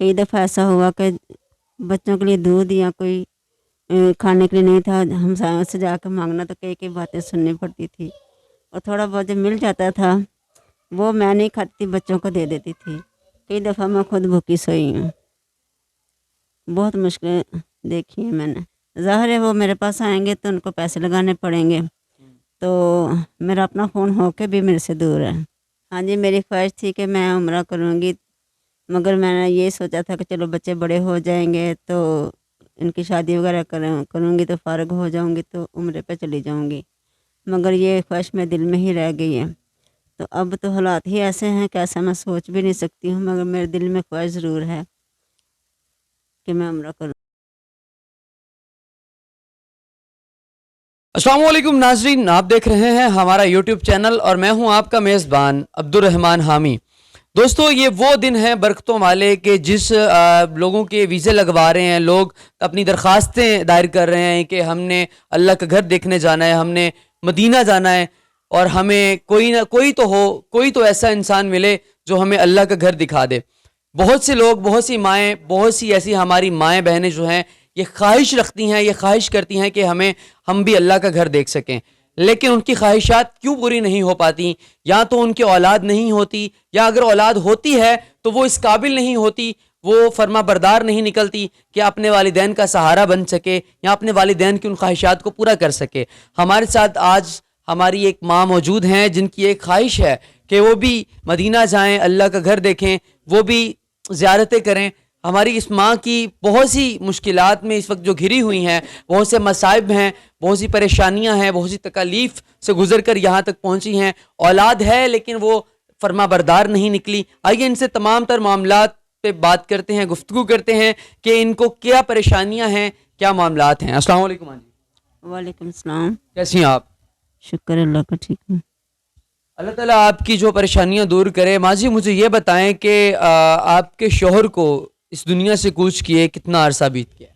कई दफ़ा ऐसा हुआ कि बच्चों के लिए दूध या कोई खाने के लिए नहीं था, हम से जाकर मांगना, तो कई कई बातें सुननी पड़ती थी। और थोड़ा बहुत जब मिल जाता था वो मैं नहीं खाती थी, बच्चों को दे देती थी। कई दफ़ा मैं खुद भूखी सोई हूँ, बहुत मुश्किलें देखी हैं मैंने। ज़ाहिर है वो मेरे पास आएंगे तो उनको पैसे लगाने पड़ेंगे, तो मेरा अपना फ़ोन होके भी मेरे से दूर है। हाँ जी, मेरी ख्वाहिश थी कि मैं उम्रा करूँगी, मगर मैंने ये सोचा था कि चलो बच्चे बड़े हो जाएंगे तो इनकी शादी वगैरह करूँगी तो फ़ारिग हो जाऊँगी तो उम्रे पे चली जाऊँगी, मगर ये ख्वाहिश मेरे दिल में ही रह गई है। तो अब तो हालात ही ऐसे हैं कि ऐसा मैं सोच भी नहीं सकती हूँ, मगर मेरे दिल में ख्वाहिश ज़रूर है कि मैं उम्रा करूँ। अस्सलाम वालेकुम नाजरीन, आप देख रहे हैं हमारा यूट्यूब चैनल और मैं हूं आपका मेज़बान अब्दुल रहमान हामी। दोस्तों, ये वो दिन है बरकतों वाले कि जिस लोगों के वीज़े लगवा रहे हैं, लोग अपनी दरख्वास्तें दायर कर रहे हैं कि हमने अल्लाह का घर देखने जाना है, हमने मदीना जाना है और हमें कोई ना कोई तो हो, कोई तो ऐसा इंसान मिले जो हमें अल्लाह का घर दिखा दे। बहुत से लोग, बहुत सी माएँ, बहुत सी ऐसी हमारी माएँ बहनें जो हैं ये ख्वाहिश रखती हैं, ये ख्वाहिश करती हैं कि हम भी अल्लाह का घर देख सकें, लेकिन उनकी ख्वाहिशात क्यों पूरी नहीं हो पाती? या तो उनकी औलाद नहीं होती, या अगर औलाद होती है तो वो इस काबिल नहीं होती, वो फर्मा बरदार नहीं निकलती कि अपने वालिदैन का सहारा बन सके या अपने वालिदैन की उन ख्वाहिशात को पूरा कर सके। हमारे साथ आज हमारी एक माँ मौजूद हैं जिनकी एक ख्वाहिश है कि वो भी मदीना जाएं, अल्लाह का घर देखें, वो भी ज़ियारतें करें। हमारी इस माँ की बहुत सी मुश्किलात में इस वक्त जो घिरी हुई हैं, बहुत से मसाइब हैं, बहुत सी परेशानियां हैं, बहुत सी तकालीफ से गुजर कर यहाँ तक पहुँची हैं। औलाद है लेकिन वो फर्मा बरदार नहीं निकली। आइए इनसे तमाम तर मामलात पे बात करते हैं, गुफ्तगू करते हैं कि इनको क्या परेशानियां हैं, क्या मामलात हैं। अस्सलाम वालेकुम माँ जी। वालेकुम सलाम। कैसी हैं आप? शुक्र अल्लाह का, ठीक हूँ। अल्लाह ताला आपकी जो परेशानियां दूर करे। माँ जी, मुझे ये बताएं कि आपके शोहर को इस दुनिया से कूच किए कितना अरसा बीत गया?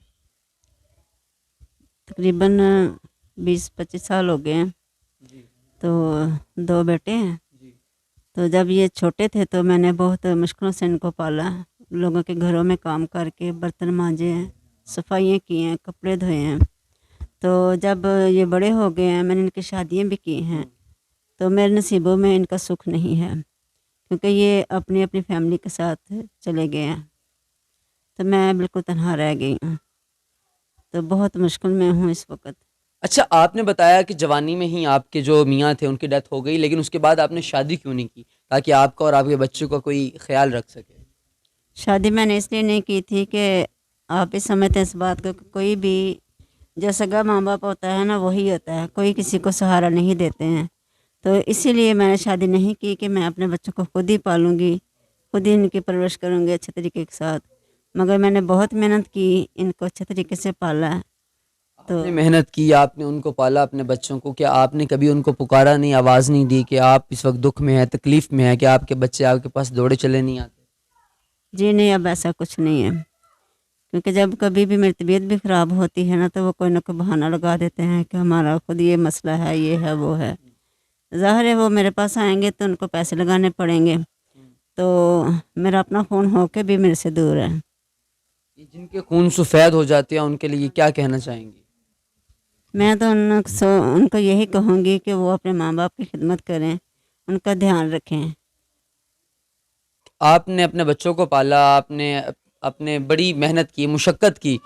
तकरीबन 20-25 साल हो गए हैं। तो 2 बेटे हैं। तो जब ये छोटे थे तो मैंने बहुत मुश्किलों से इनको पाला, लोगों के घरों में काम करके, बर्तन मांजे हैं, सफाइयाँ की हैं, कपड़े धोए हैं। तो जब ये बड़े हो गए हैं, मैंने इनकी शादियाँ भी की हैं, तो मेरे नसीबों में इनका सुख नहीं है, क्योंकि ये अपनी अपनी फैमिली के साथ चले गए हैं। तो मैं बिल्कुल तन्हा रह गई हूँ, तो बहुत मुश्किल में हूँ इस वक्त। अच्छा, आपने बताया कि जवानी में ही आपके जो मियाँ थे उनकी डेथ हो गई, लेकिन उसके बाद आपने शादी क्यों नहीं की ताकि आपका और आपके बच्चों का कोई ख्याल रख सके? शादी मैंने इसलिए नहीं की थी कि आप भी समझते हैं इस बात को कि कोई भी जो सगा माँ बाप होता है ना, वही होता है, कोई किसी को सहारा नहीं देते हैं। तो इसीलिए मैंने शादी नहीं की कि मैं अपने बच्चों को खुद ही पालूंगी, खुद ही इनकी परवरिश करूंगी अच्छे तरीके के साथ। मगर मैंने बहुत मेहनत की, इनको अच्छे तरीके से पाला है। तो आपने मेहनत की, आपने उनको पाला अपने बच्चों को, क्या आपने कभी उनको पुकारा नहीं, आवाज़ नहीं दी कि आप इस वक्त दुख में हैं, तकलीफ़ में हैं, कि आपके बच्चे आपके पास दौड़े चले नहीं आते? जी नहीं, अब ऐसा कुछ नहीं है, क्योंकि जब कभी भी मेरी तबीयत भी ख़राब होती है ना, तो वो कोई ना कोई बहाना लगा देते हैं कि हमारा खुद ये मसला है, ये है, वो है। ज़ाहिर है वो मेरे पास आएंगे तो उनको पैसे लगाने पड़ेंगे, तो मेरा अपना फ़ोन होके भी मेरे से दूर है। ये जिनके खून सफ़ेद हो जाते हैं उनके लिए क्या कहना चाहेंगी? मैं तो उनको यही कहूँगी कि वो अपने माँ बाप की खिदमत करें, उनका ध्यान रखें। आपने अपने बच्चों को पाला, आपने बड़ी मेहनत की, मुशक्क़त की।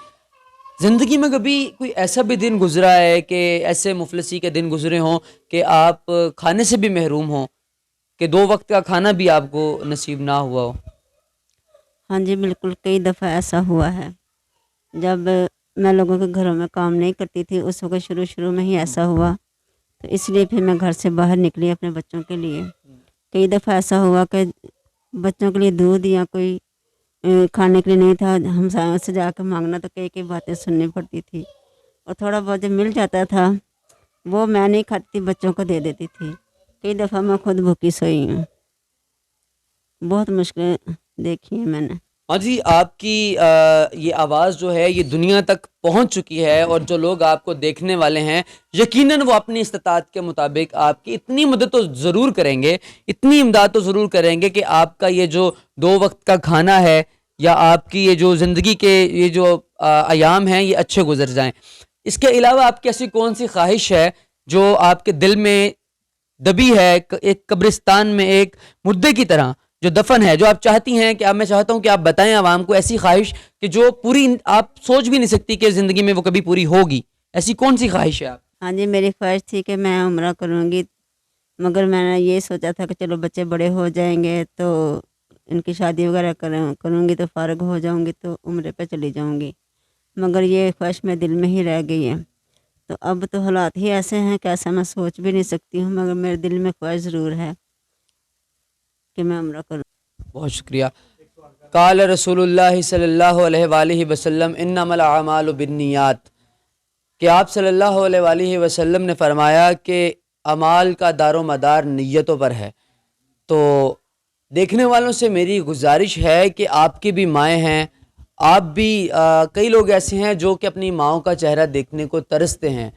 ज़िंदगी में कभी कोई ऐसा भी दिन गुजरा है कि ऐसे मुफलसी के दिन गुजरे हों कि आप खाने से भी महरूम हों, कि 2 वक्त का खाना भी आपको नसीब ना हुआ हो? हाँ जी, बिल्कुल, कई दफ़ा ऐसा हुआ है। जब मैं लोगों के घरों में काम नहीं करती थी, उस वक़्त शुरू में ही ऐसा हुआ, तो इसलिए फिर मैं घर से बाहर निकली अपने बच्चों के लिए। कई दफ़ा ऐसा हुआ कि बच्चों के लिए दूध या कोई खाने के लिए नहीं था, हम से जाकर मांगना, तो कई कई बातें सुननी पड़ती थी। और थोड़ा बहुत जब मिल जाता था वो मैं नहीं खाती थी, बच्चों को दे देती थी। कई दफ़ा मैं खुद भूखी सोई हूँ, बहुत मुश्किलें देखी हैं मैंने। हाँ जी, आपकी ये आवाज़ जो है ये दुनिया तक पहुंच चुकी है और जो लोग आपको देखने वाले हैं यकीनन वो अपनी इस्तात के मुताबिक आपकी इतनी मदद तो ज़रूर करेंगे, इतनी इमदाद तो ज़रूर करेंगे कि आपका ये जो 2 वक्त का खाना है یا آپ کی یہ جو زندگی کے یہ جو ایام ہیں یہ اچھے گزر جائیں. اس کے علاوہ آپ کی ایسی کون سی خواہش ہے جو آپ کے دل میں دبی ہے، ایک قبرستان میں ایک مردے کی طرح جو دفن ہے، جو آپ چاہتی ہیں کہ اب میں چاہتا ہوں کہ آپ بتائیں عوام کو ایسی خواہش کہ جو پوری آپ سوچ بھی نہیں سکتی کہ زندگی میں وہ کبھی پوری ہوگی، ایسی کون سی خواہش ہے آپ؟ ہاں جی، میری خواہش تھی کہ میں عمرہ کروں گی، مگر میں نے یہ سوچا تھا کہ چلو بچے بڑے ہو جائیں گے تو ان کی شادی وغیرہ کروں گی تو فارغ ہو جاؤں گی تو عمرے پہ چلی جاؤں گی، مگر یہ خواہش میں دل میں ہی رہ گئی ہے. تو اب تو حالات ہی ایسے ہیں کہ ایسا میں سوچ بھی نہیں سکتی ہوں، مگر میرے دل میں خواہش ضرور ہے کہ میں عمرہ کروں. بہت شکریہ. قال رسول اللہ صلی اللہ علیہ وآلہ وسلم انما الاعمال بالنیات، کہ آپ صلی اللہ علیہ وآلہ وسلم نے فرمایا کہ اعمال کا دار و مدار نیتوں پر ہے. تو دیکھنے والوں سے میری گزارش ہے کہ آپ کی بھی مائیں ہیں، آپ بھی کئی لوگ ایسے ہیں جو کہ اپنی ماؤں کا چہرہ دیکھنے کو ترستے ہیں،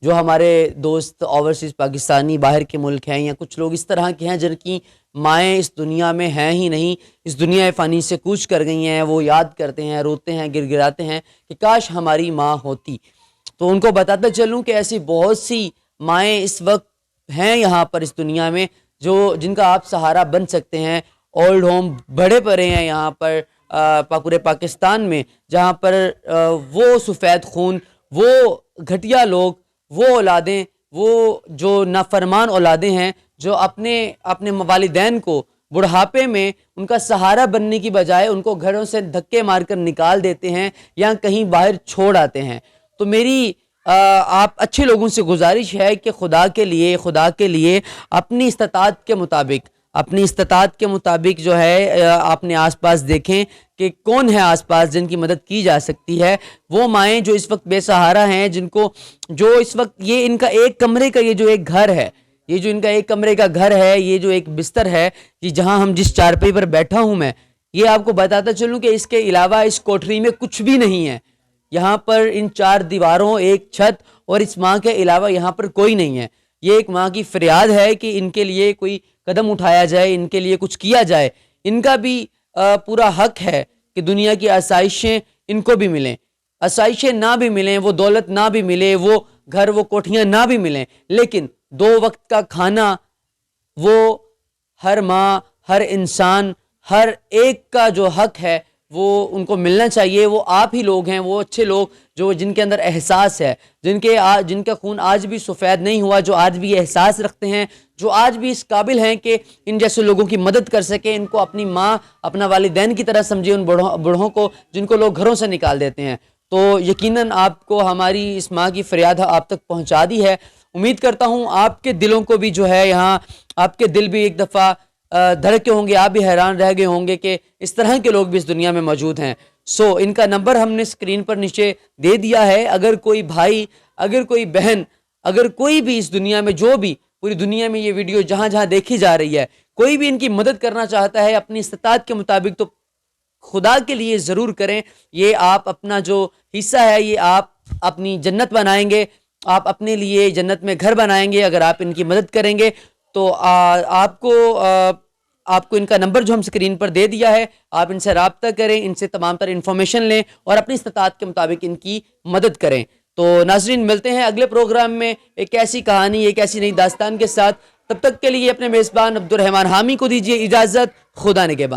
جو ہمارے دوست اوورسیز پاکستانی باہر کے ملک ہیں، یا کچھ لوگ اس طرح کے ہیں جن کی مائیں اس دنیا میں ہیں ہی نہیں، اس دنیا فانی سے کوچ کر گئی ہیں. وہ یاد کرتے ہیں، روتے ہیں، گر گراتے ہیں کہ کاش ہماری ماں ہوتی. تو ان کو بتاتا چلوں کہ ایسی بہت سی مائیں اس وقت ہیں یہاں پر اس دنیا میں جن کا آپ سہارا بن سکتے ہیں. اولڈ ہوم بڑے پڑے ہیں یہاں پر پورے پاکستان میں، جہاں پر وہ سفید خون، وہ گھٹیا لوگ، وہ اولادیں، وہ جو نافرمان اولادیں ہیں جو اپنے والدین کو بڑھاپے میں ان کا سہارا بننے کی بجائے ان کو گھروں سے دھکے مار کر نکال دیتے ہیں یا کہیں باہر چھوڑ آتے ہیں. تو میری آپ اچھے لوگوں سے گزارش ہے کہ خدا کے لیے اپنی استطاعت کے مطابق جو ہے اپنے آس پاس دیکھیں کہ کون ہے آس پاس جن کی مدد کی جا سکتی ہے. وہ مائیں جو اس وقت بے سہارا ہیں، جو اس وقت یہ ان کا ایک کمرے کا یہ جو ایک گھر ہے، یہ جو ان کا ایک کمرے کا گھر ہے، یہ جو ایک بستر ہے، یہ جہاں ہم جس چارپائی پر بیٹھا ہوں میں، یہ آپ کو بتاتا چلوں کہ اس کے علاوہ اس کوٹری میں کچھ بھی نہیں ہے. یہاں پر ان چار دیواروں، ایک چھت اور اس ماں کے علاوہ یہاں پر کوئی نہیں ہے. یہ ایک ماں کی فریاد ہے کہ ان کے لیے کوئی قدم اٹھایا جائے، ان کے لیے کچھ کیا جائے. ان کا بھی پورا حق ہے کہ دنیا کی آسائشیں ان کو بھی ملیں، آسائشیں نہ بھی ملیں، وہ دولت نہ بھی ملے، وہ گھر، وہ کوٹھیاں نہ بھی ملیں، لیکن 2 وقت کا کھانا وہ ہر ماں، ہر انسان، ہر ایک کا جو حق ہے وہ ان کو ملنا چاہیے. وہ آپ ہی لوگ ہیں، وہ اچھے لوگ جن کے اندر احساس ہے، جن کا خون آج بھی سفید نہیں ہوا، جو آج بھی احساس رکھتے ہیں، جو آج بھی اس قابل ہیں کہ ان جیسے لوگوں کی مدد کر سکیں، ان کو اپنی ماں، اپنا والدین کی طرح سمجھے، ان بوڑھوں کو جن کو لوگ گھروں سے نکال دیتے ہیں. تو یقیناً آپ کو ہماری اس ماں کی فریاد آپ تک پہنچا دی ہے. امید کرتا ہوں آپ کے دلوں کو بھی جو ہے یہاں آپ کے دل بھی ایک دفعہ دھڑکے ہوں گے، آپ بھی حیران رہ گئے ہوں گے کہ اس طرح کے لوگ بھی اس دنیا میں موجود ہیں. ان کا نمبر ہم نے اسکرین پر نیچے دے دیا ہے. اگر کوئی بھائی، اگر کوئی بہن، اگر کوئی بھی اس دنیا میں، جو بھی پوری دنیا میں یہ ویڈیو جہاں جہاں دیکھی جا رہی ہے، کوئی بھی ان کی مدد کرنا چاہتا ہے اپنی استطاعت کے مطابق، تو خدا کے لیے ضرور کریں. یہ آپ اپنا جو حصہ ہے، یہ آپ اپنی جنت بنائیں گے، آپ اپنے لیے جنت میں گھر بنائیں گے اگر آپ ان کی مدد کریں گے. تو آپ کو ان کا نمبر جو ہم سکرین پر دے دیا ہے، آپ ان سے رابطہ کریں، ان سے تمام تر انفارمیشن لیں اور اپنی استطاعت کے مطابق ان کی مدد کریں. تو ناظرین، ملتے ہیں اگلے پروگرام میں ایک ایسی کہانی، ایک ایسی نئی داستان کے ساتھ. تب تک کے لیے اپنے میزبان عبدالرحمان حامی کو دیجیے اجازت. خدا نگہبان.